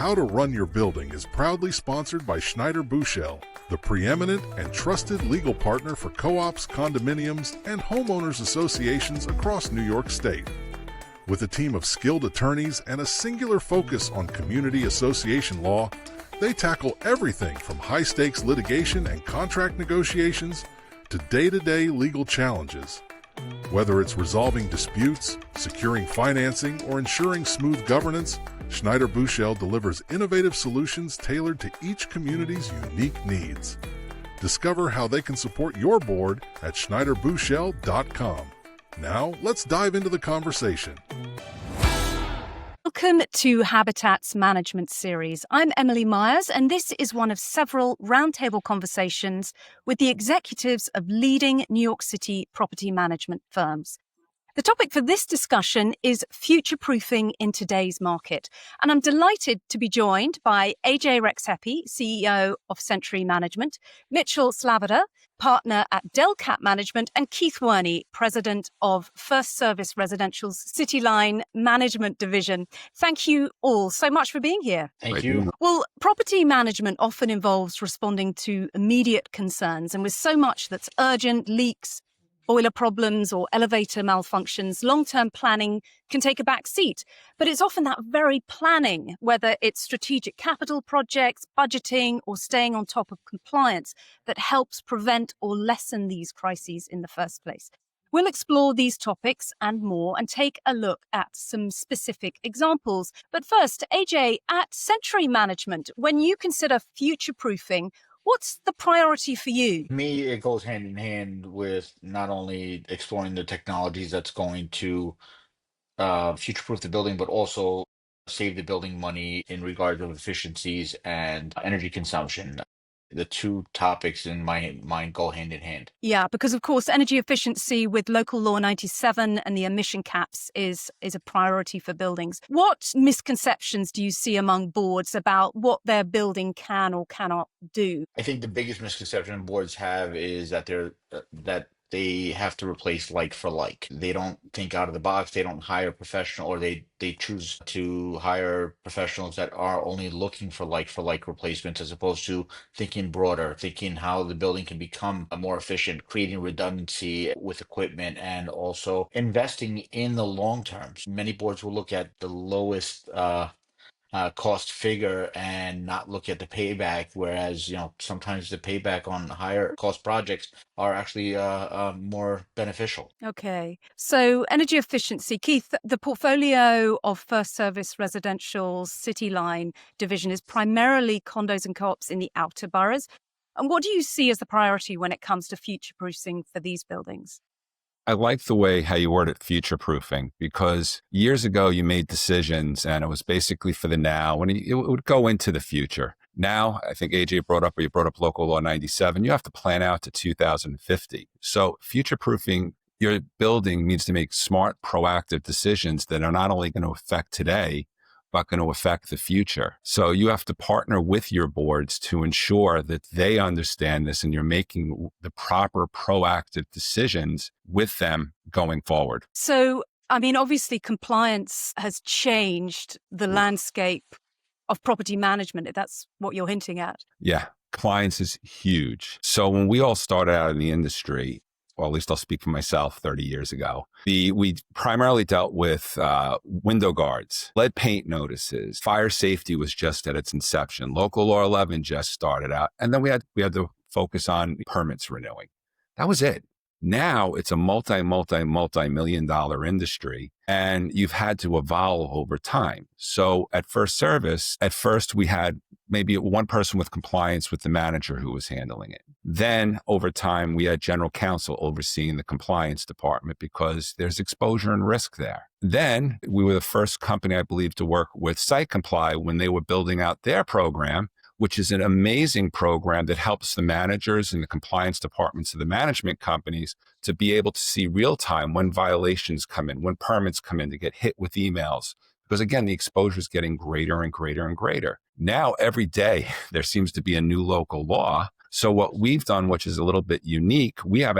How to Run Your Building is proudly sponsored by Schneider Buchel, the preeminent and trusted legal partner for co-ops, condominiums, and homeowners associations across New York State. With a team of skilled attorneys and a singular focus on community association law, they tackle everything from high-stakes litigation and contract negotiations to day-to-day legal challenges. Whether it's resolving disputes, securing financing, or ensuring smooth governance, Schneider Buchel delivers innovative solutions tailored to each community's unique needs. Discover how they can support your board at schneiderbuchel.com. Now, let's dive into the conversation. Welcome to Habitat's Management Series. I'm Emily Myers, and this is one of several roundtable conversations with the executives of leading New York City property management firms. The topic for this discussion is future-proofing in today's market. And I'm delighted to be joined by AJ Rexhepi, CEO of Century Management, Mitchell Slavuter, partner at Delkap Management, and Keith Werny, president of First Service Residential's City Line Management Division. Thank you all so much for being here. Thank you. Well, property management often involves responding to immediate concerns, and with so much that's urgent, leaks, boiler problems or elevator malfunctions, long-term planning can take a back seat. But it's often that very planning, whether it's strategic capital projects, budgeting, or staying on top of compliance, that helps prevent or lessen these crises in the first place. We'll explore these topics and more and take a look at some specific examples. But first, AJ, at Century Management, when you consider future-proofing, what's the priority for you? For me, it goes hand in hand with not only exploring the technologies that's going to future-proof the building, but also save the building money in regard of efficiencies and energy consumption. The two topics in my mind go hand in hand. Yeah, because of course, energy efficiency with Local Law 97 and the emission caps is a priority for buildings. What misconceptions do you see among boards about what their building can or cannot do? I think the biggest misconception boards have is that they have to replace like for like. They don't think out of the box. They don't hire professional, or they choose to hire professionals that are only looking for like replacements, as opposed to thinking broader, thinking how the building can become more efficient, creating redundancy with equipment, and also investing in the long term. Many boards will look at the lowest cost figure and not look at the payback, whereas sometimes the payback on higher cost projects are actually more beneficial. Okay, so energy efficiency. Keith, the portfolio of First Service Residential's City Line division is primarily condos and co-ops in the outer boroughs. And what do you see as the priority when it comes to future-proofing for these buildings? I like the way how you worded future-proofing, because years ago you made decisions and it was basically for the now, and it would go into the future. Now, I think AJ brought up Local Law 97, you have to plan out to 2050. So future-proofing your building needs to make smart, proactive decisions that are not only going to affect today, but going to affect the future. So you have to partner with your boards to ensure that they understand this and you're making the proper proactive decisions with them going forward. So, I mean, obviously compliance has changed the landscape of property management, if that's what you're hinting at. Yeah, compliance is huge. So when we all started out in the industry, or at least I'll speak for myself 30 years ago, we primarily dealt with window guards, lead paint notices. Fire safety was just at its inception. Local Law 11 just started out. And then we had to focus on permits renewing. That was it. Now it's a multi-million dollar industry, and you've had to evolve over time. So at First Service, at first we had maybe one person with compliance with the manager who was handling it. Then over time, we had general counsel overseeing the compliance department because there's exposure and risk there. Then we were the first company, I believe, to work with Site Comply when they were building out their program, which is an amazing program that helps the managers and the compliance departments of the management companies to be able to see real time when violations come in, when permits come in, to get hit with emails. Because again, the exposure is getting greater and greater and greater. Now, every day, there seems to be a new local law So what we've done, which is a little bit unique, we have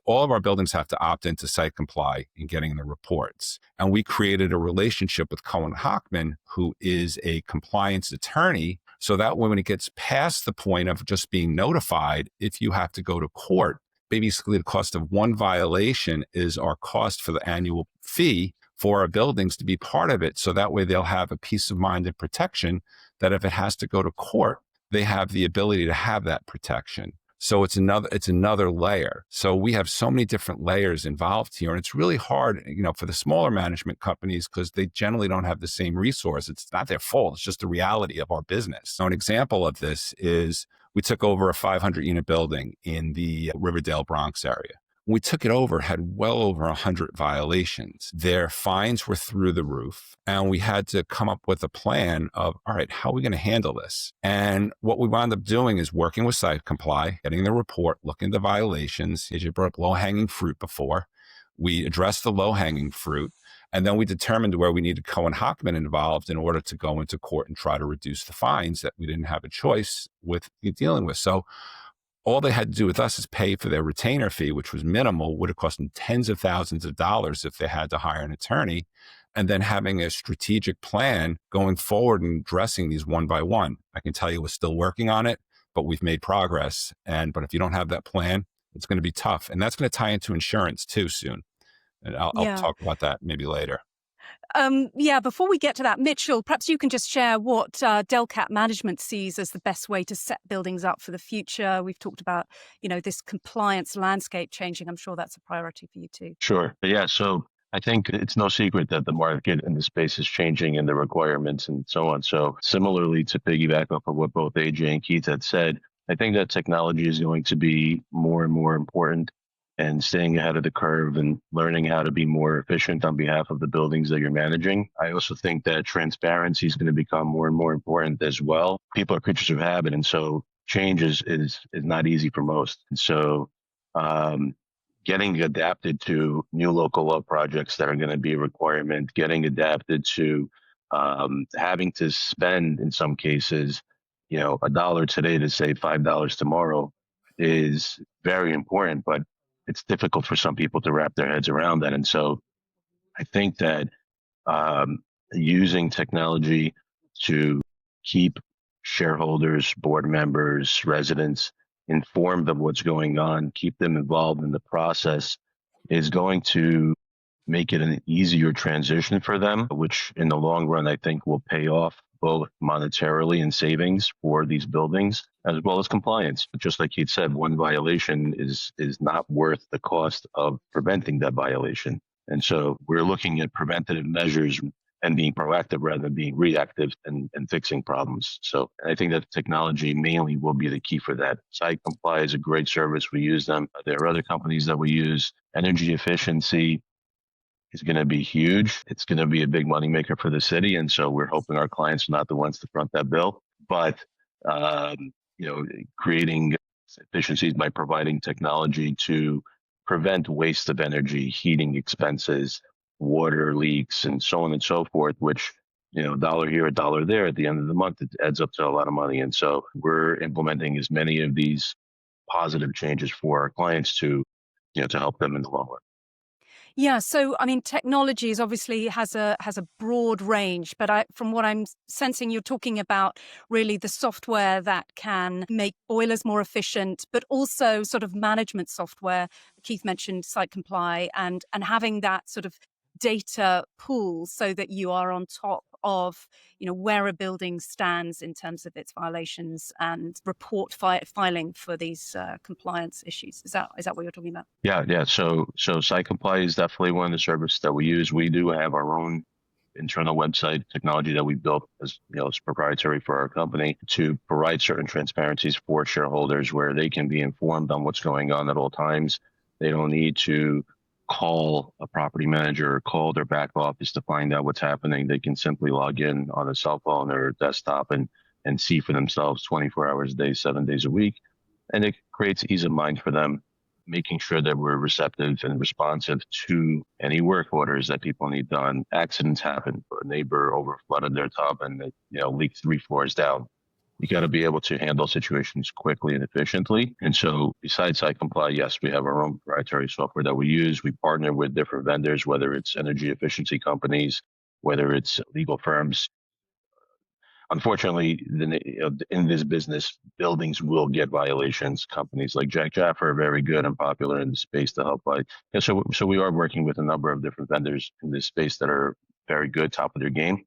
all of our buildings have to opt into site comply in getting the reports. And we created a relationship with Cohen Hockman, who is a compliance attorney. So that when it gets past the point of just being notified, if you have to go to court, basically the cost of one violation is our cost for the annual fee for our buildings to be part of it. So that way they'll have a peace of mind and protection that if it has to go to court, they have the ability to have that protection. So it's another layer. So we have so many different layers involved here. And it's really hard, for the smaller management companies, because they generally don't have the same resource. It's not their fault. It's just the reality of our business. So an example of this is we took over a 500 unit building in the Riverdale, Bronx area. When we took it over, it had well over 100 violations. Their fines were through the roof, and we had to come up with a plan of, all right, how are we going to handle this? And what we wound up doing is working with Site Comply, getting the report, looking at the violations. As you brought up low-hanging fruit before, we addressed the low-hanging fruit, and then we determined where we needed Cohen Hockman involved in order to go into court and try to reduce the fines that we didn't have a choice with dealing with. So all they had to do with us is pay for their retainer fee, which was minimal, would have cost them tens of thousands of dollars if they had to hire an attorney, and then having a strategic plan going forward and addressing these one by one. I can tell you we're still working on it, but we've made progress. But if you don't have that plan, it's going to be tough. And that's going to tie into insurance too soon. And I'll talk about that maybe later. Before we get to that, Mitchell, perhaps you can just share what Delkap management sees as the best way to set buildings up for the future. We've talked about, this compliance landscape changing. I'm sure that's a priority for you too. Sure. Yeah. So I think it's no secret that the market and the space is changing and the requirements and so on. So similarly, to piggyback off of what both AJ and Keith had said, I think that technology is going to be more and more important, and staying ahead of the curve and learning how to be more efficient on behalf of the buildings that you're managing. I also think that transparency is going to become more and more important as well. People are creatures of habit, and so change is not easy for most. And so getting adapted to new local law projects that are going to be a requirement, getting adapted to having to spend, in some cases, $1 today to save $5 tomorrow is very important, but it's difficult for some people to wrap their heads around that. And so I think that using technology to keep shareholders, board members, residents informed of what's going on, keep them involved in the process, is going to make it an easier transition for them, which in the long run, I think will pay off both monetarily in savings for these buildings, as well as compliance. Just like Keith said, one violation is not worth the cost of preventing that violation. And so we're looking at preventative measures and being proactive rather than being reactive and fixing problems. So I think that technology mainly will be the key for that. Site Comply is a great service. We use them. There are other companies that we use. Energy efficiency is going to be huge. It's going to be a big moneymaker for the city. And so we're hoping our clients are not the ones to front that bill, but, creating efficiencies by providing technology to prevent waste of energy, heating expenses, water leaks, and so on and so forth, which, $1 here, $1 there, at the end of the month, it adds up to a lot of money. And so we're implementing as many of these positive changes for our clients to help them in the long run. Yeah, so technology is obviously has a broad range, but from what I'm sensing, you're talking about really the software that can make boilers more efficient, but also sort of management software. Keith mentioned Site Comply and having that sort of data pool so that you are on top of where a building stands in terms of its violations and report filing for these compliance issues. Is that what you're talking about? Yeah. So Site Comply is definitely one of the services that we use. We do have our own internal website technology that we built as it's proprietary for our company to provide certain transparencies for shareholders where they can be informed on what's going on at all times. They don't need to call a property manager or call their back office to find out what's happening. They can simply log in on a cell phone or desktop and see for themselves 24 hours a day, 7 days a week. And it creates ease of mind for them, making sure that we're receptive and responsive to any work orders that people need done. Accidents happen. A neighbor over flooded their tub and it leaked 3 floors down. You got to be able to handle situations quickly and efficiently. And so besides iComply, yes, we have our own proprietary software that we use. We partner with different vendors, whether it's energy efficiency companies, whether it's legal firms. Unfortunately, in this business, buildings will get violations. Companies like Jack Jaffa are very good and popular in the space to help. So we are working with a number of different vendors in this space that are very good, top of their game.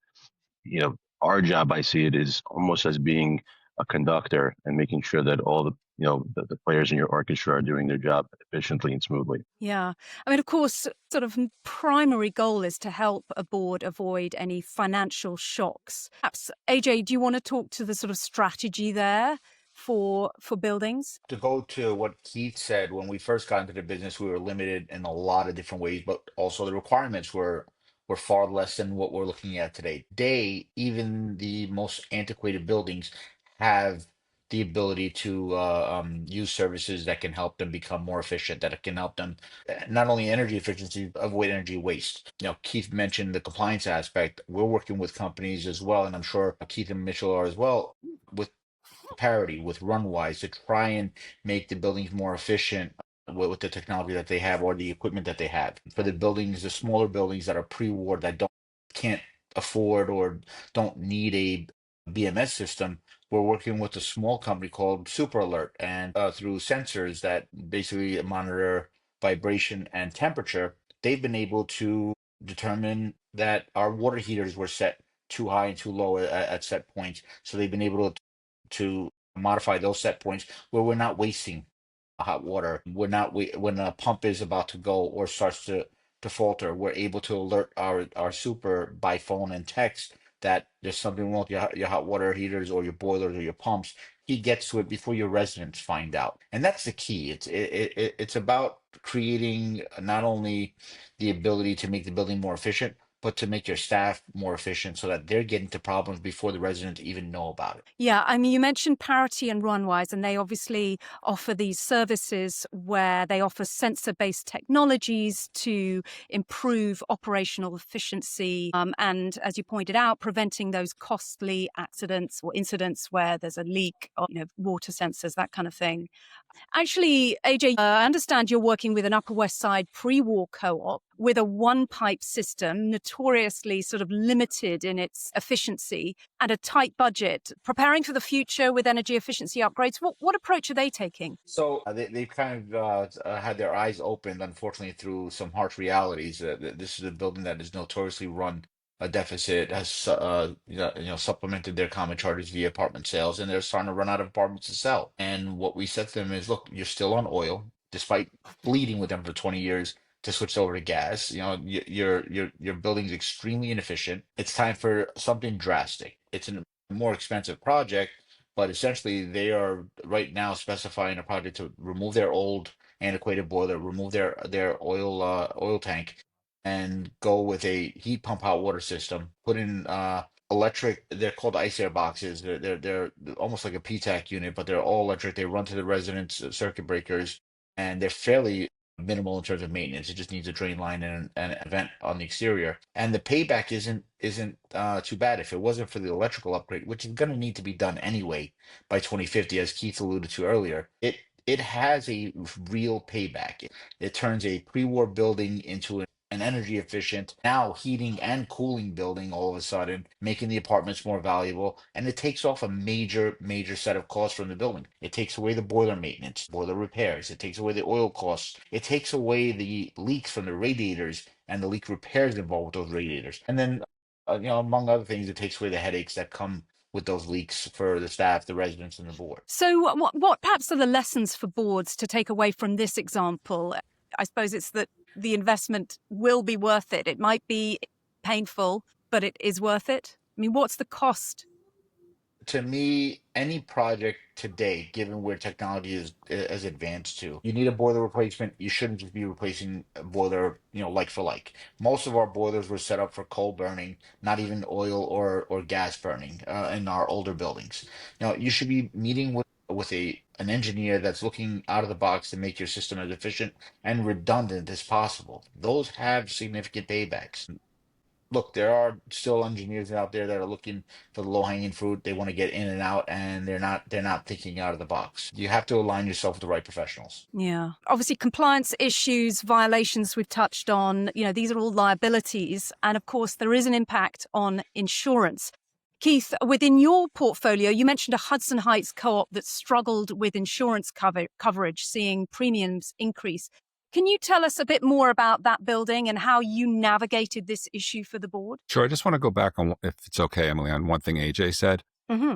Our job, I see it, is almost as being a conductor and making sure that all the players in your orchestra are doing their job efficiently and smoothly. Yeah. I mean, of course, sort of primary goal is to help a board avoid any financial shocks. Perhaps, AJ, do you want to talk to the sort of strategy there for buildings? To go to what Keith said, when we first got into the business, we were limited in a lot of different ways, but also the requirements were far less than what we're looking at today. Today, even the most antiquated buildings have the ability to use services that can help them become more efficient, that can help them not only energy efficiency, avoid energy waste. Keith mentioned the compliance aspect. We're working with companies as well, and I'm sure Keith and Mitchell are as well, with parity, with Runwise, to try and make the buildings more efficient with the technology that they have or the equipment that they have. For the buildings, the smaller buildings that are pre-war that can't afford or don't need a BMS system, we're working with a small company called Super Alert, and through sensors that basically monitor vibration and temperature, they've been able to determine that our water heaters were set too high and too low at set points. So they've been able to modify those set points where we're not wasting hot water. We're not when a pump is about to go or starts to falter, we're able to alert our super by phone and text that there's something wrong with your hot water heaters or your boilers or your pumps. He gets to it before your residents find out, and that's the key. It's about creating not only the ability to make the building more efficient, but to make your staff more efficient so that they're getting to problems before the residents even know about it. Yeah, I mean, you mentioned Parity and Runwise, and they obviously offer these services where they offer sensor-based technologies to improve operational efficiency, and, as you pointed out, preventing those costly accidents or incidents where there's a leak, or, water sensors, that kind of thing. Actually, AJ, I understand you're working with an Upper West Side pre-war co-op with a one-pipe system, notoriously sort of limited in its efficiency and a tight budget, preparing for the future with energy efficiency upgrades. What approach are they taking? So they've kind of had their eyes opened, unfortunately, through some harsh realities. This is a building that is notoriously run a deficit, has supplemented their common charges via apartment sales, and they're starting to run out of apartments to sell. And what we said to them is, look, you're still on oil, despite bleeding with them for 20 years to switch over to gas. Your building's extremely inefficient. It's time for something drastic. It's a more expensive project, but essentially they are right now specifying a project to remove their old antiquated boiler, remove their oil tank, and go with a heat pump hot water system. Put in electric. They're called ice air boxes. They're almost like a PTAC unit, but they're all electric. They run to the residents' circuit breakers, and they're fairly minimal in terms of maintenance. It just needs a drain line and a vent on the exterior. And the payback isn't too bad. If it wasn't for the electrical upgrade, which is going to need to be done anyway by 2050, as Keith alluded to earlier, it has a real payback. It turns a pre-war building into an energy efficient, now heating and cooling building all of a sudden, making the apartments more valuable. And it takes off a major set of costs from the building. It takes away the boiler maintenance, boiler repairs. It takes away the oil costs. It takes away the leaks from the radiators and the leak repairs involved with those radiators. And then, among other things, it takes away the headaches that come with those leaks for the staff, the residents, and the board. So what perhaps are the lessons for boards to take away from this example? I suppose it's that the investment will be worth it. It might be painful, but it is worth it. I mean, what's the cost? To me, any project today, given where technology is advanced to, you need a boiler replacement. You shouldn't just be replacing a boiler, like for like. Most of our boilers were set up for coal burning, not even oil or gas burning in our older buildings. Now, you should be meeting with an engineer that's looking out of the box to make your system as efficient and redundant as possible. Those have significant paybacks. Look, there are still engineers out there that are looking for the low-hanging fruit. They want to get in and out, and they're not thinking out of the box. You have to align yourself with the right professionals. Yeah. Obviously, compliance issues, violations we've touched on, these are all liabilities. And of course, there is an impact on insurance. Keith, within your portfolio, you mentioned a Hudson Heights co-op that struggled with insurance coverage, seeing premiums increase. Can you tell us a bit more about that building and how you navigated this issue for the board? Sure. I just want to go back on, if it's okay, Emily, on one thing AJ said. Mm-hmm.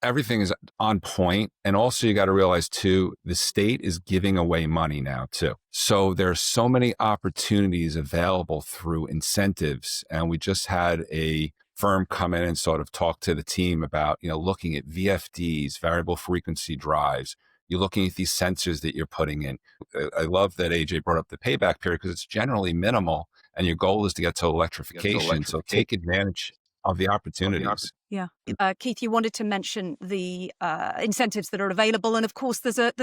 Everything is on point. And also you got to realize too, the state is giving away money now too. So there are so many opportunities available through incentives. And we just had a firm come in and sort of talk to the team about, looking at VFDs, variable frequency drives. You're looking at these sensors that you're putting in. I love that AJ brought up the payback period because it's generally minimal and your goal is to get to electrification. So take advantage of the opportunities. Yeah. Keith, you wanted to mention the incentives that are available. And of course, there's a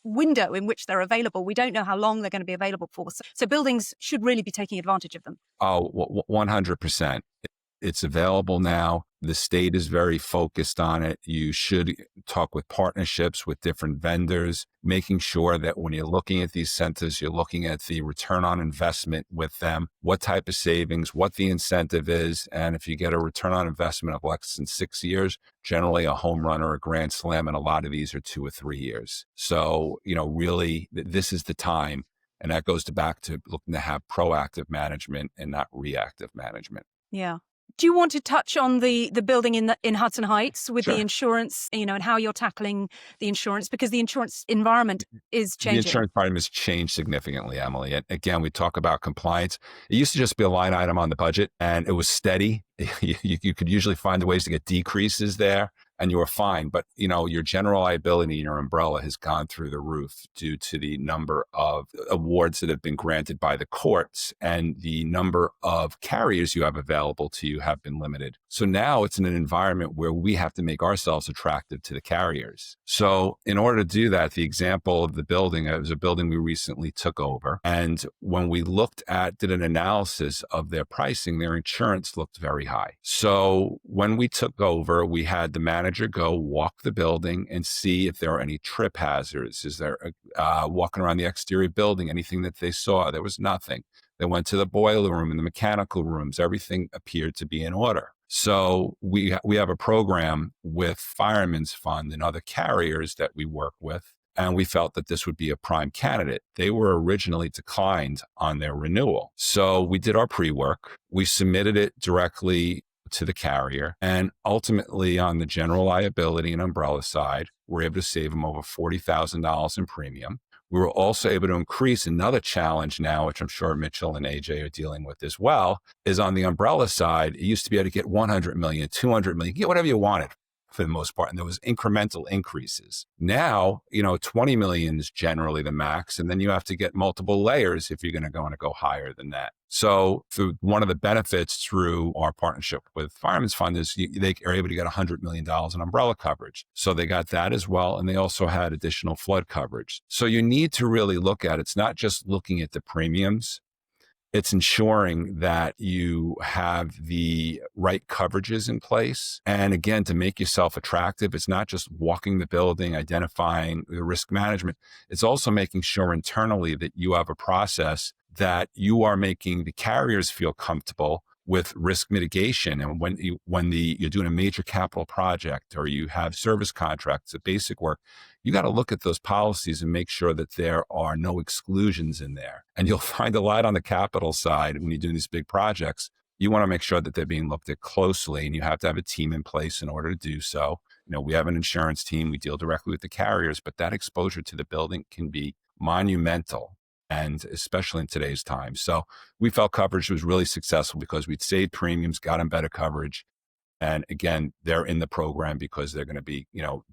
window in which they're available. We don't know how long they're going to be available for. So buildings should really be taking advantage of them. Oh, 100%. It's available now. The state is very focused on it. You should talk with partnerships with different vendors, making sure that when you're looking at these centers, you're looking at the return on investment with them, what type of savings, what the incentive is. And if you get a return on investment of less than 6 years, generally a home run or a grand slam, and a lot of these are 2 or 3 years. So, really, this is the time. And that goes back to looking to have proactive management and not reactive management. Yeah. Do you want to touch on the building in Hudson Heights with Sure. the insurance, and how you're tackling the insurance? Because the insurance environment is changing. The insurance environment has changed significantly, Emily. And again, we talk about compliance. It used to just be a line item on the budget and it was steady. You could usually find ways to get decreases there and you were fine. But, your general liability and your umbrella has gone through the roof due to the number of awards that have been granted by the courts and the number of carriers you have available to you have been limited. So now it's in an environment where we have to make ourselves attractive to the carriers. So in order to do that, the example of the building, it was a building we recently took over. And when we did an analysis of their pricing, their insurance looked very high. So when we took over, we had the manager go walk the building and see if there are any trip hazards. Is there walking around the exterior building, anything that they saw? There was nothing. They went to the boiler room and the mechanical rooms. Everything appeared to be in order. So we have a program with Fireman's Fund and other carriers that we work with. And we felt that this would be a prime candidate. They were originally declined on their renewal. So we did our pre-work. We submitted it directly to the carrier. And ultimately on the general liability and umbrella side, we're able to save them over $40,000 in premium. We were also able to increase another challenge now, which I'm sure Mitchell and AJ are dealing with as well, is on the umbrella side. It used to be able to get 100 million, 200 million, get whatever you wanted for the most part. And there was incremental increases. Now, 20 million is generally the max. And then you have to get multiple layers if you're going to go higher than that. So through one of the benefits through our partnership with Fireman's Fund is they are able to get $100 million in umbrella coverage. So they got that as well. And they also had additional flood coverage. So you need to really look at, it's not just looking at the premiums. It's ensuring that you have the right coverages in place. And again, to make yourself attractive, it's not just walking the building, identifying the risk management. It's also making sure internally that you have a process that you are making the carriers feel comfortable with risk mitigation. And when you're doing a major capital project or you have service contracts, the basic work, you got to look at those policies and make sure that there are no exclusions in there. And you'll find a lot on the capital side when you're doing these big projects. You want to make sure that they're being looked at closely, and you have to have a team in place in order to do so. We have an insurance team. We deal directly with the carriers, but that exposure to the building can be monumental, and especially in today's time. So we felt coverage was really successful because we'd saved premiums, got them better coverage. And again, they're in the program because they're going to be,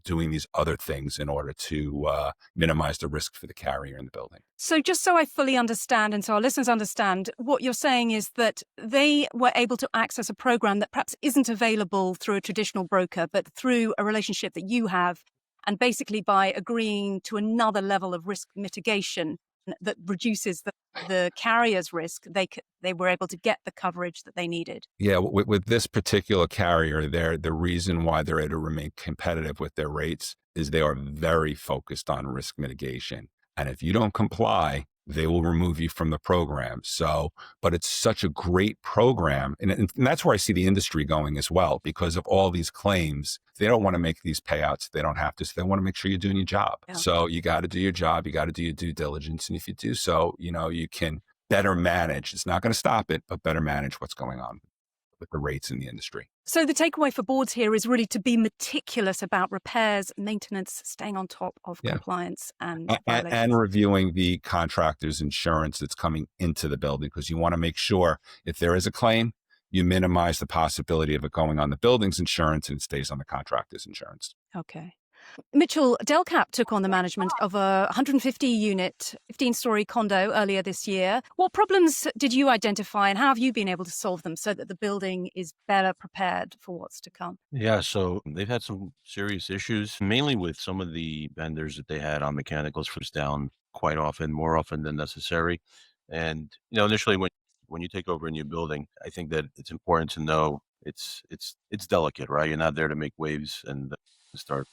doing these other things in order to minimize the risk for the carrier in the building. So just so I fully understand, and so our listeners understand, what you're saying is that they were able to access a program that perhaps isn't available through a traditional broker, but through a relationship that you have, and basically by agreeing to another level of risk mitigation that reduces the carrier's risk, they were able to get the coverage that they needed. Yeah, with this particular carrier, the reason why they're able to remain competitive with their rates is they are very focused on risk mitigation. And if you don't comply, they will remove you from the program. So, but it's such a great program. And that's where I see the industry going as well, because of all these claims. They don't want to make these payouts. They don't have to. So they want to make sure you're doing your job. Yeah. So you got to do your job. You got to do your due diligence. And if you do so, you can better manage. It's not going to stop it, but better manage what's going on with the rates in the industry. So the takeaway for boards here is really to be meticulous about repairs, maintenance, staying on top of compliance and reviewing the contractor's insurance that's coming into the building, because you want to make sure if there is a claim, you minimize the possibility of it going on the building's insurance and it stays on the contractor's insurance. Okay. Mitchell, Delkap took on the management of a 150-unit, 15-story condo earlier this year. What problems did you identify and how have you been able to solve them so that the building is better prepared for what's to come? Yeah, so they've had some serious issues, mainly with some of the vendors that they had on mechanicals for down quite often, more often than necessary. And initially when you take over a new building, I think that it's important to know it's delicate, right? You're not there to make waves and start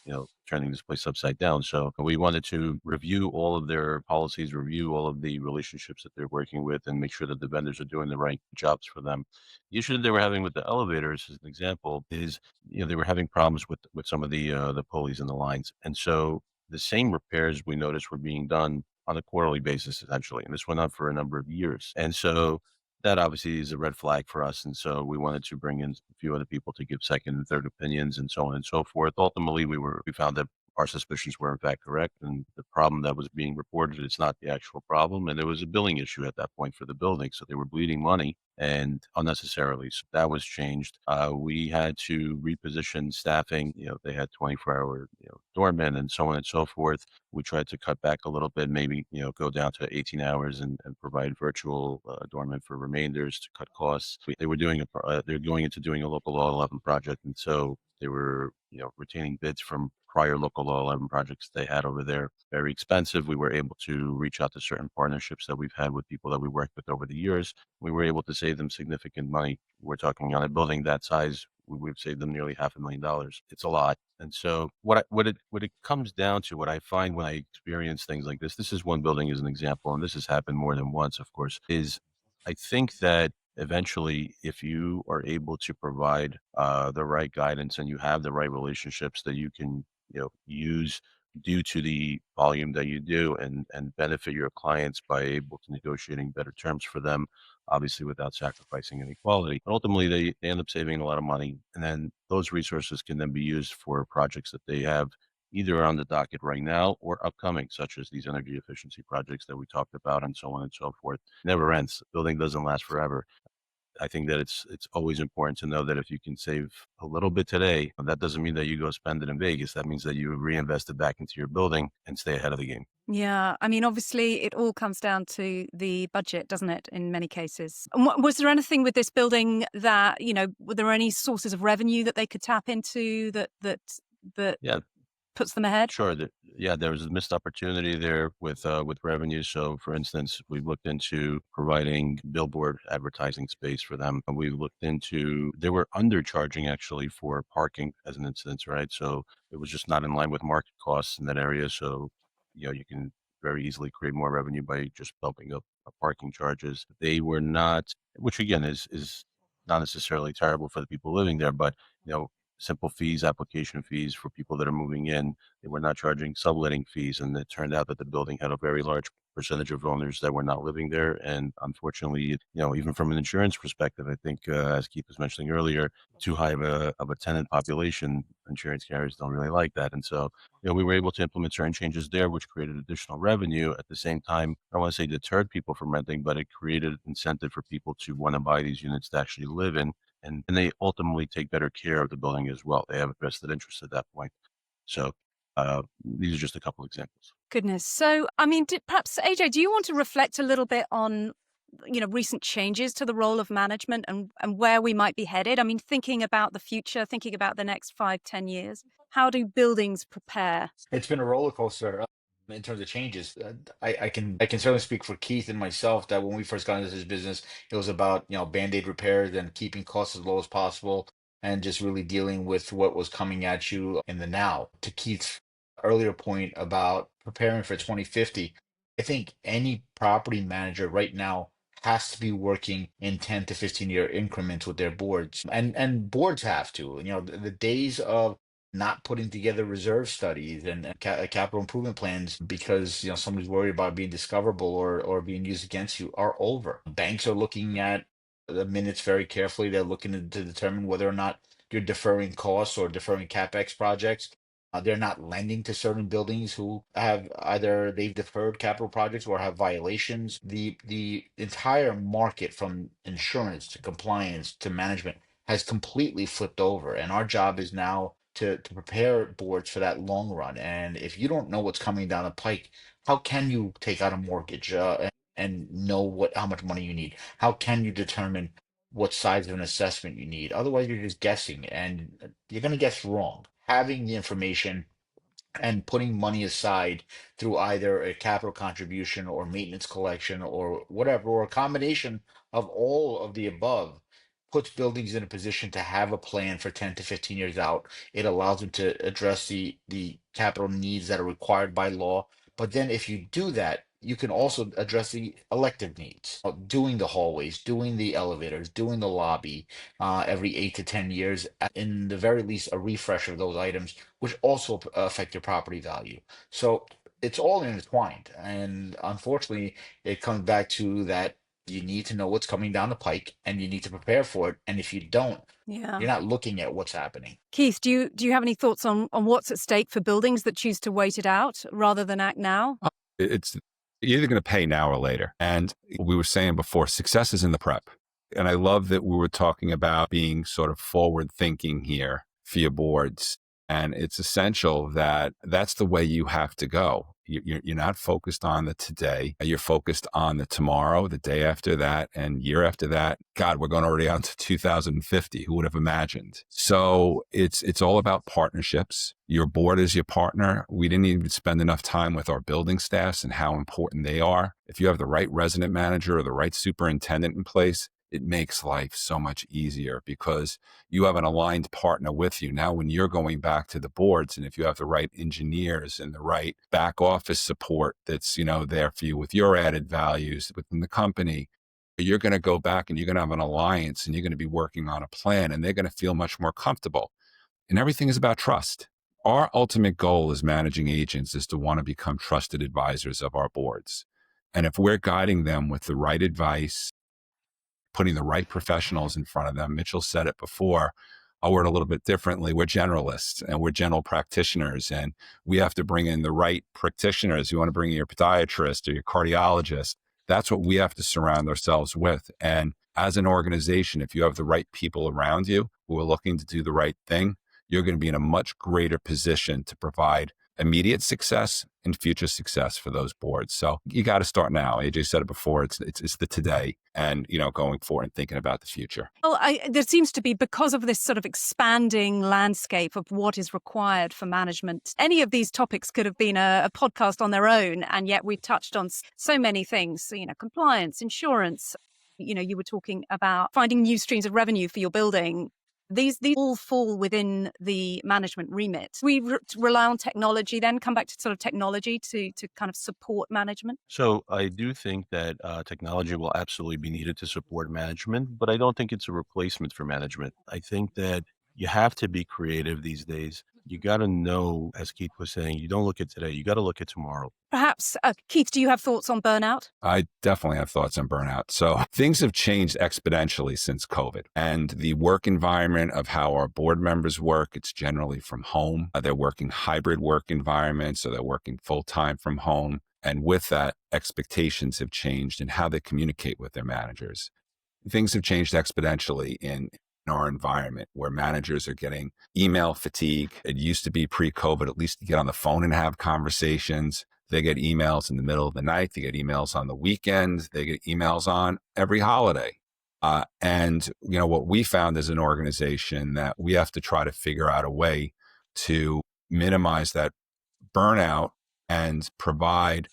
turning this place upside down. So we wanted to review all of their policies, review all of the relationships that they're working with, and make sure that the vendors are doing the right jobs for them. The issue that they were having with the elevators, as an example, is they were having problems with some of the pulleys and the lines, and so the same repairs we noticed were being done on a quarterly basis, essentially, and this went on for a number of years, and so that obviously is a red flag for us. And so we wanted to bring in a few other people to give second and third opinions and so on and so forth. Ultimately, we found that our suspicions were in fact correct. And the problem that was being reported is not the actual problem. And there was a billing issue at that point for the building. So they were bleeding money and unnecessarily. So that was changed. We had to reposition staffing. They had 24-hour doormen and so on and so forth. We tried to cut back a little bit, maybe go down to 18 hours and provide virtual doormen for remainders to cut costs. They were they're going into doing a local law 11 project, and so they were retaining bids from prior local law 11 projects they had over there. Very expensive. We were able to reach out to certain partnerships that we've had with people that we worked with over the years. We were able to save them significant money. We're talking on a building that size, we've saved them nearly $500,000. It's a lot. And so what it comes down to, what I find when I experience things like this is one building as an example, and this has happened more than once, of course, is I think that eventually, if you are able to provide the right guidance and you have the right relationships that you can use due to the volume that you do, and benefit your clients by able to negotiating better terms for them, obviously without sacrificing any quality. But ultimately, they end up saving a lot of money, and then those resources can then be used for projects that they have either on the docket right now or upcoming, such as these energy efficiency projects that we talked about and so on and so forth. Never ends. The building doesn't last forever. I think that it's always important to know that if you can save a little bit today, that doesn't mean that you go spend it in Vegas. That means that you reinvest it back into your building and stay ahead of the game. Yeah, I mean, obviously, it all comes down to the budget, doesn't it, in many cases? And was there anything with this building that, were there any sources of revenue that they could tap into that Yeah. puts them ahead? Sure. There was a missed opportunity there with revenue. So, for instance, we looked into providing billboard advertising space for them. And we looked into, they were undercharging actually for parking as an instance, right? So it was just not in line with market costs in that area. So, you can very easily create more revenue by just bumping up parking charges. They were not, which again is not necessarily terrible for the people living there, but simple fees, application fees for people that are moving in. They were not charging subletting fees, and it turned out that the building had a very large percentage of owners that were not living there. And unfortunately, even from an insurance perspective, I think, as Keith was mentioning earlier, too high of a tenant population, insurance carriers don't really like that. And so, we were able to implement certain changes there, which created additional revenue. At the same time, I don't want to say deterred people from renting, but it created incentive for people to want to buy these units to actually live in. And they ultimately take better care of the building as well. They have a vested interest at that point. So these are just a couple examples. Goodness. So, I mean, perhaps, AJ, do you want to reflect a little bit on, recent changes to the role of management and where we might be headed? I mean, thinking about the future, thinking about the next 5-10 years, how do buildings prepare? It's been a roller coaster. in terms of changes. I can certainly speak for Keith and myself that when we first got into this business, it was about band-aid repairs and keeping costs as low as possible, and just really dealing with what was coming at you in the now. To Keith's earlier point about preparing for 2050, I think any property manager right now has to be working in 10 to 15 year increments with their boards, and boards have to. The days of not putting together reserve studies and capital improvement plans because somebody's worried about being discoverable or being used against you are over. Banks are looking at the minutes very carefully. They're looking to determine whether or not you're deferring costs or deferring capex projects. They're not lending to certain buildings who have either they've deferred capital projects or have violations. The entire market, from insurance to compliance to management, has completely flipped over. And our job is now to prepare boards for that long run. And if you don't know what's coming down the pike, how can you take out a mortgage and know how much money you need? How can you determine what size of an assessment you need? Otherwise, you're just guessing, and you're going to guess wrong. Having the information and putting money aside through either a capital contribution or maintenance collection or whatever, or a combination of all of the above, puts buildings in a position to have a plan for 10 to 15 years out. It allows them to address the capital needs that are required by law. But then if you do that, you can also address the elective needs, doing the hallways, doing the elevators, doing the lobby every 8 to 10 years. In the very least, a refresh of those items, which also affect your property value. So it's all intertwined. And unfortunately, it comes back to that you need to know what's coming down the pike and you need to prepare for it. And if you don't, Yeah. you're not looking at what's happening. Keith, do you have any thoughts on what's at stake for buildings that choose to wait it out rather than act now? It's you're either going to pay now or later. And we were saying before, success is in the prep. And I love that we were talking about being sort of forward thinking here for your boards. And it's essential that that's the way you have to go. You're not focused on the today. You're focused on the tomorrow, the day after that, and year after that. God, we're going already on to 2050. Who would have imagined? So it's all about partnerships. Your board is your partner. We didn't even spend enough time with our building staffs and how important they are. If you have the right resident manager or the right superintendent in place, it makes life so much easier because you have an aligned partner with you. Now, when you're going back to the boards, and if you have the right engineers and the right back office support that's, there for you with your added values within the company, you're going to go back and you're going to have an alliance and you're going to be working on a plan and they're going to feel much more comfortable. And everything is about trust. Our ultimate goal as managing agents is to want to become trusted advisors of our boards. And if we're guiding them with the right advice, putting the right professionals in front of them. Mitchell said it before. I'll word a little bit differently. We're generalists and we're general practitioners, and we have to bring in the right practitioners. You want to bring in your podiatrist or your cardiologist. That's what we have to surround ourselves with. And as an organization, if you have the right people around you who are looking to do the right thing, you're going to be in a much greater position to provide immediate success and future success for those boards. So you got to start now. AJ said it before. It's the today, and going forward and thinking about the future. Well, there seems to be, because of this sort of expanding landscape of what is required for management, any of these topics could have been a podcast on their own, and yet we've touched on so many things. Compliance, insurance. You were talking about finding new streams of revenue for your building. These all fall within the management remit. We rely on technology, then come back to sort of technology to kind of support management. So I do think that technology will absolutely be needed to support management, but I don't think it's a replacement for management. I think that you have to be creative these days. You got to know, as Keith was saying, you don't look at today, you got to look at tomorrow. Perhaps, Keith, do you have thoughts on burnout? I definitely have thoughts on burnout. So things have changed exponentially since COVID, and the work environment of how our board members work, it's generally from home. They're working hybrid work environments, so they're working full time from home. And with that, expectations have changed in how they communicate with their managers. Things have changed exponentially in our environment where managers are getting email fatigue. It used to be pre-COVID, at least to get on the phone and have conversations. They get emails in the middle of the night. They get emails on the weekends. They get emails on every holiday. And what we found as an organization, that we have to try to figure out a way to minimize that burnout and provide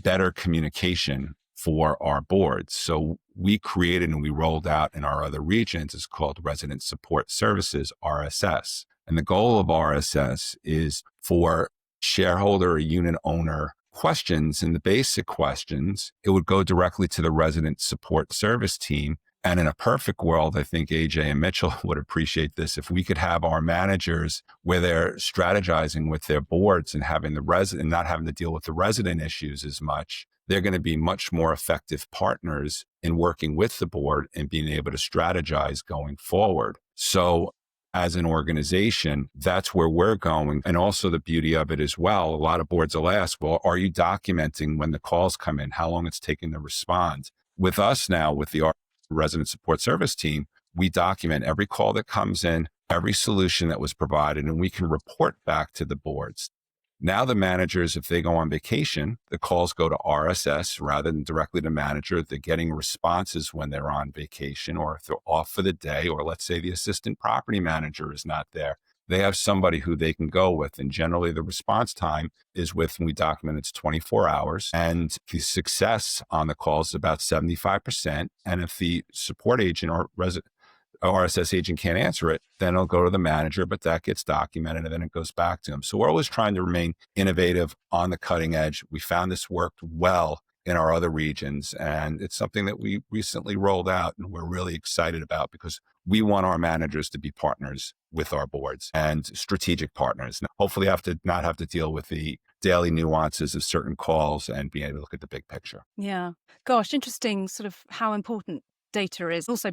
better communication for our boards. So we created and we rolled out in our other regions is called Resident Support Services, RSS. And the goal of RSS is for shareholder or unit owner questions, and the basic questions, it would go directly to the resident support service team. And in a perfect world, I think AJ and Mitchell would appreciate this. If we could have our managers where they're strategizing with their boards and having the resident, not having to deal with the resident issues as much, they're going to be much more effective partners in working with the board and being able to strategize going forward. So as an organization, that's where we're going. And also the beauty of it as well, a lot of boards will ask, well, are you documenting when the calls come in, how long it's taking to respond? With us now, with the resident support service team, we document every call that comes in, every solution that was provided, and we can report back to the boards. Now the managers, if they go on vacation, the calls go to RSS rather than directly to manager. They're getting responses when they're on vacation or if they're off for the day, or let's say the assistant property manager is not there. They have somebody who they can go with. And generally the response time is when we document it's 24 hours. And the success on the calls is about 75%. And if the support agent or RSS agent can't answer it, then it'll go to the manager, but that gets documented and then it goes back to him. So we're always trying to remain innovative, on the cutting edge. We found this worked well in our other regions, and it's something that we recently rolled out and we're really excited about because we want our managers to be partners with our boards and strategic partners. Hopefully not have to deal with the daily nuances of certain calls and being able to look at the big picture. Yeah. Gosh, interesting sort of how important data is. Also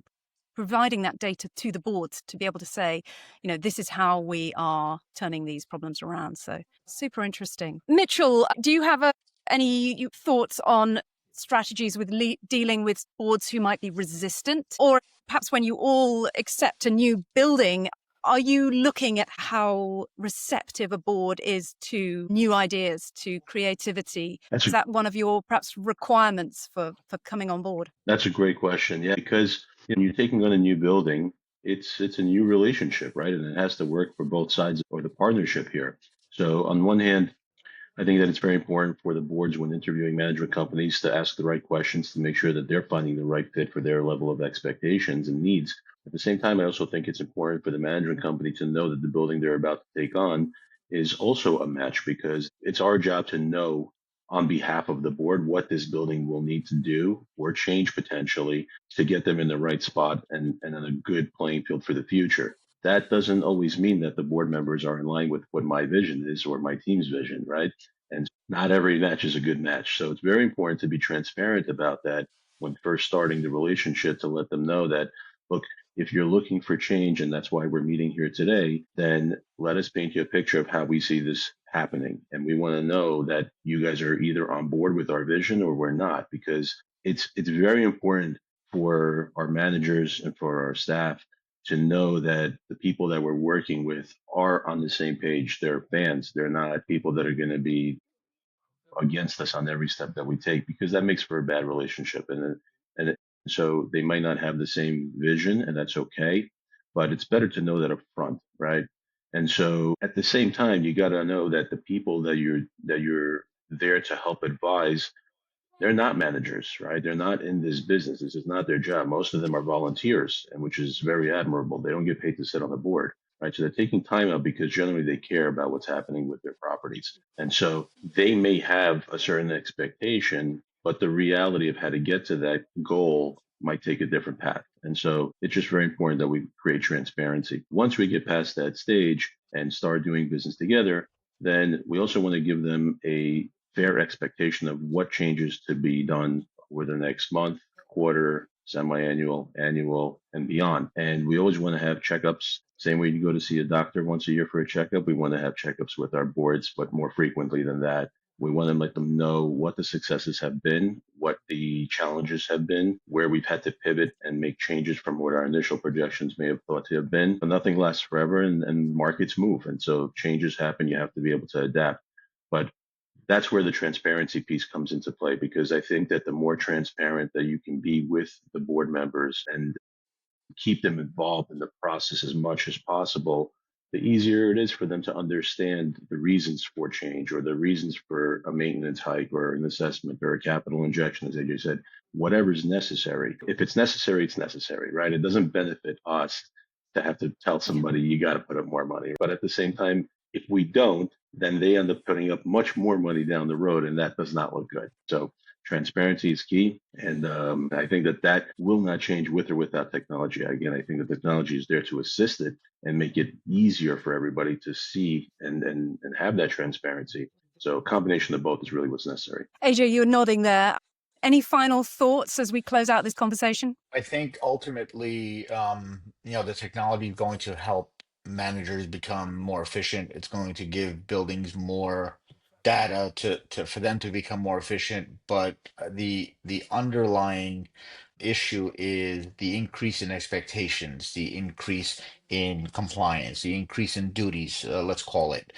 providing that data to the boards to be able to say, this is how we are turning these problems around. So super interesting. Mitchell, do you have any thoughts on strategies with dealing with boards who might be resistant? Or perhaps when you all accept a new building, are you looking at how receptive a board is to new ideas, to creativity? Is that one of your perhaps requirements for coming on board? That's a great question. Yeah, because you're taking on a new building, it's a new relationship, right? And it has to work for both sides or the partnership here. So on one hand, I think that it's very important for the boards when interviewing management companies to ask the right questions to make sure that they're finding the right fit for their level of expectations and needs. At the same time, I also think it's important for the management company to know that the building they're about to take on is also a match, because it's our job to know on behalf of the board what this building will need to do or change potentially to get them in the right spot and on a good playing field for the future. That doesn't always mean that the board members are in line with what my vision is or my team's vision, right? And not every match is a good match. So it's very important to be transparent about that when first starting the relationship, to let them know that, look, if you're looking for change, and that's why we're meeting here today, then let us paint you a picture of how we see this happening. And we want to know that you guys are either on board with our vision or we're not, because it's very important for our managers and for our staff to know that the people that we're working with are on the same page. They're fans. They're not people that are going to be against us on every step that we take, because that makes for a bad relationship. So they might not have the same vision, and that's okay, but it's better to know that up front, right? And so at the same time, you got to know that the people that you're there to help advise, they're not managers, right? They're not in this business. This is not their job. Most of them are volunteers, and which is very admirable. They don't get paid to sit on the board, right? So they're taking time out because generally they care about what's happening with their properties. And so they may have a certain expectation, but the reality of how to get to that goal might take a different path. And so it's just very important that we create transparency. Once we get past that stage and start doing business together, then we also want to give them a fair expectation of what changes to be done over the next month, quarter, semi-annual, annual, and beyond. And we always want to have checkups. Same way you go to see a doctor once a year for a checkup, we want to have checkups with our boards, but more frequently than that. We want to let them know what the successes have been, what the challenges have been, where we've had to pivot and make changes from what our initial projections may have thought to have been. But nothing lasts forever, and markets move. And so changes happen. You have to be able to adapt. But that's where the transparency piece comes into play, because I think that the more transparent that you can be with the board members and keep them involved in the process as much as possible, the easier it is for them to understand the reasons for change or the reasons for a maintenance hike or an assessment or a capital injection, as AJ said, whatever's necessary. If it's necessary, it's necessary, right? It doesn't benefit us to have to tell somebody you got to put up more money. But at the same time, if we don't, then they end up putting up much more money down the road, and that does not look good. So transparency is key, and I think that will not change with or without technology. Again, I think the technology is there to assist it and make it easier for everybody to see and have that transparency. So a combination of both is really what's necessary. AJ, you're nodding there. Any final thoughts as we close out this conversation? I think ultimately, the technology is going to help managers become more efficient. It's going to give buildings more data to for them to become more efficient. But the underlying issue is the increase in expectations, the increase in compliance, the increase in duties, let's call it.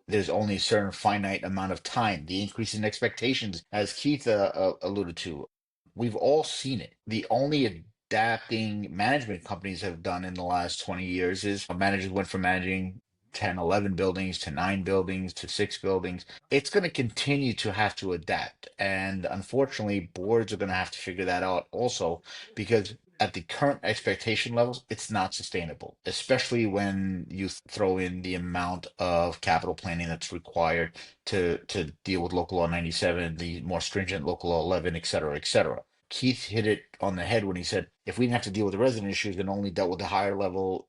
There's only a certain finite amount of time. The increase in expectations, as Keith alluded to, we've all seen it. The only adapting management companies have done in the last 20 years is managers went from managing 10, 11 buildings to 9 buildings to 6 buildings. It's going to continue to have to adapt. And unfortunately, boards are going to have to figure that out also, because at the current expectation levels, it's not sustainable, especially when you throw in the amount of capital planning that's required to deal with local law 97, the more stringent local law 11, et cetera, et cetera. Keith hit it on the head when he said, if we didn't have to deal with the resident issues and only dealt with the higher level,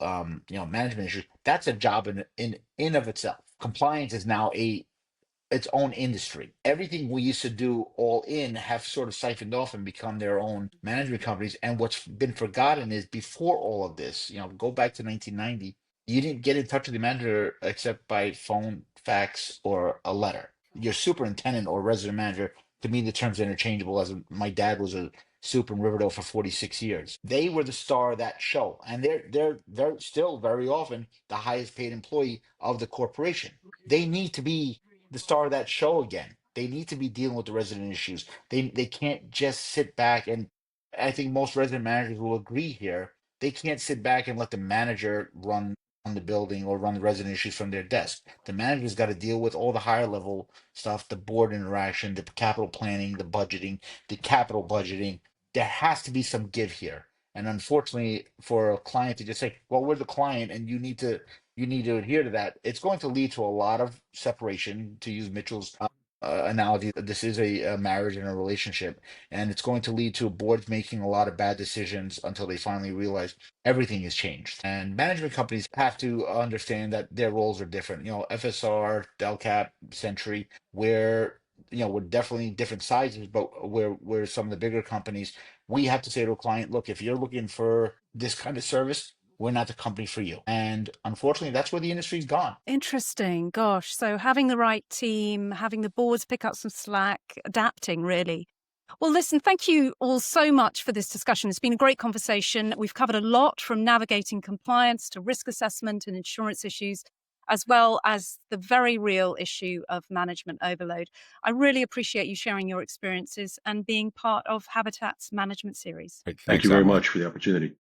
management issues, that's a job in of itself. Compliance is now its own industry. Everything we used to do all in have sort of siphoned off and become their own management companies. And what's been forgotten is before all of this, go back to 1990, you didn't get in touch with the manager except by phone, fax, or a letter. Your superintendent or resident manager, to me, the term's interchangeable. My dad was a super in Riverdale for 46 years. They were the star of that show, and they're still very often the highest paid employee of the corporation. They need to be the star of that show again. They need to be dealing with the resident issues. They can't just sit back, and I think most resident managers will agree here. They can't sit back and let the manager run the building or run the resident issues from their desk. The manager's got to deal with all the higher level stuff, the board interaction, the capital planning, the budgeting, the capital budgeting. There has to be some give here. And unfortunately, for a client to just say, "Well, we're the client, and you need to adhere to that," it's going to lead to a lot of separation, to use Mitchell's analogy. This is a marriage and a relationship, and it's going to lead to boards making a lot of bad decisions until they finally realize everything has changed. And management companies have to understand that their roles are different. FSR, Delkap, Century, we're definitely different sizes, but we're some of the bigger companies. We have to say to a client, look, if you're looking for this kind of service, we're not the company for you. And unfortunately, that's where the industry's gone. Interesting. Gosh. So having the right team, having the boards pick up some slack, adapting really. Well, listen, thank you all so much for this discussion. It's been a great conversation. We've covered a lot, from navigating compliance to risk assessment and insurance issues, as well as the very real issue of management overload. I really appreciate you sharing your experiences and being part of Habitat's management series. Great. Thank Thanks, you very Emily. much for the opportunity.